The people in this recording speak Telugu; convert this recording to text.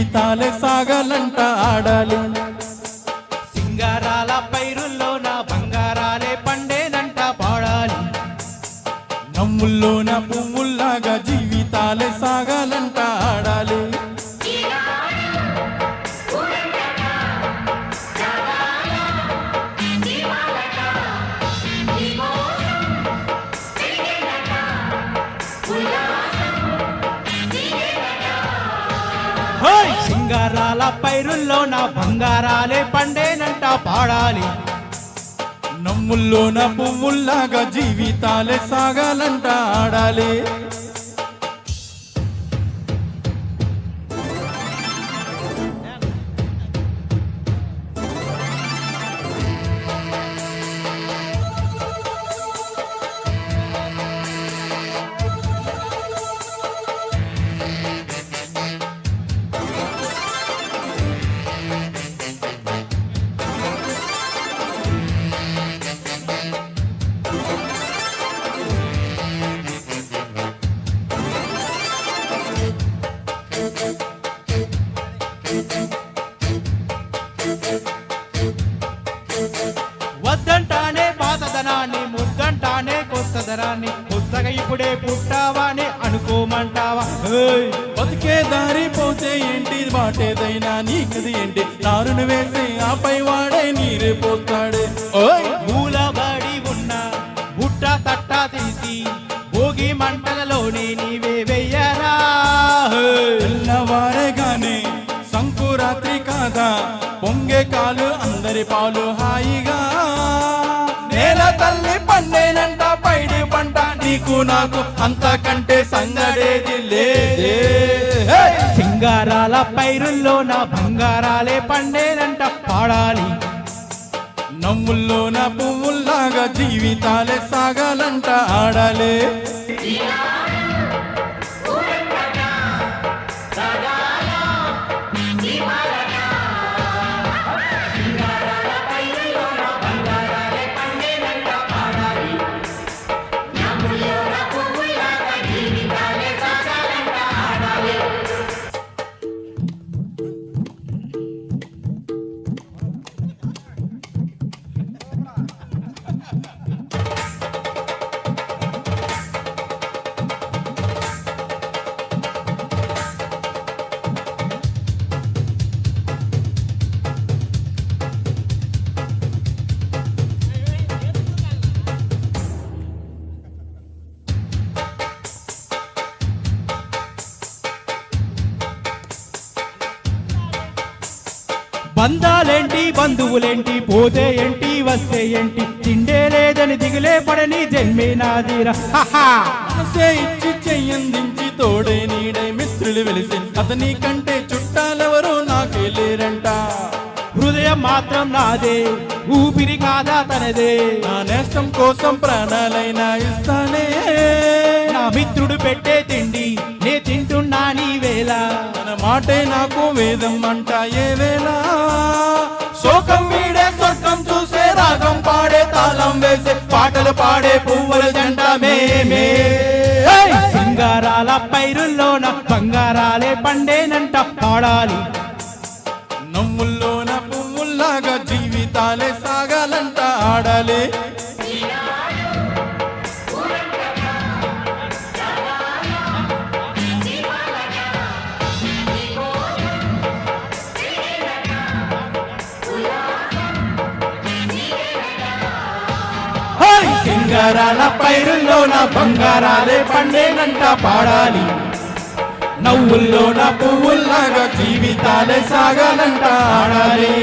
జీవితాలే సాగాలంట ఆడాలి. సింగారాల పైరుల్లో నా బంగారాలే పండేనంట పాడాలి. నమ్ముల్లోన పువ్వుల్లాగా జీవితాలే సాగాలంట ఆడాలి. సింగారాల పైరుల్లో నా బంగారాలే పండేనంట పాడాలి. నమ్ముల్లోన పువ్వుల్లాగా జీవితాలే సాగాలంట ఆడాలి. వద్దంటానే పాతదనాన్ని, ముద్దంటానే కొత్తదనాన్ని, కొత్తగా ఇప్పుడే పుట్టావాని అనుకోమంటావా? బతికే దారి పోతే ఏంటి, వాటేదైనా నీకది ఏంటి, నారును వేసి ఆపై వాడే నీరు పోస్తాడే. మూలబడి ఉన్న బుట్ట తట్ట తీసి భోగి మంటలలోనే నీవే వెయ్యరా. తెల్లవారేగానే సంకురాత్రి కాదా, పొంగే కాలు అందరి పాలు హాయిగా. నేల తల్లి పండేనంట పైడి పంట, నీకు నాకు అంతకంటే సంగడేది లేదే. సింగారాల పైరుల్లో నా బంగారాలే పండేనంట పాడాలి. నమ్ముల్లోన పువ్వుల్లాగా జీవితాలే సాగాలంట ఆడాలి. బంధాలేంటి బంధువులేంటి, పోతే ఏంటి వస్తే ఏంటి, తిండే లేదని దిగులే పడని జన్మే నాదిరా. మనసే ఇచ్చి చెయ్యందించి తోడే నీడే మిత్రులు వెలిసి, అతని కంటే చుట్టాలెవరూ నాకే లేరంట. హృదయం మాత్రం నాదే, ఊపిరి కాదా తనదే, నా నేస్తం కోసం ప్రాణాలైనా ఇస్తానే. నా మిత్రుడు పెట్టే తిండి నే తింటున్నా నీ వేళ, తన మాటే నాకు వేదం అంట ఏ వేళ. శోకం వీడే స్వర్గం చూసే, రాగం పాడే తాళం వేసే, పాటలు పాడే పువ్వుల జంట మేమే. సింగారాల పైరుల్లోన బంగారాలే పండేనంట పాడాలి. నమ్ముల్లోన పువ్వుల్లాగా జీవితాలే సాగాలంట ఆడాలి. సింగారాల పైరుల్లోన బంగారాలే పండేనంట పాడాలి. నవ్వుల్లోన పువ్వుల్లాగా జీవితాలే సాగాలంట ఆడాలి.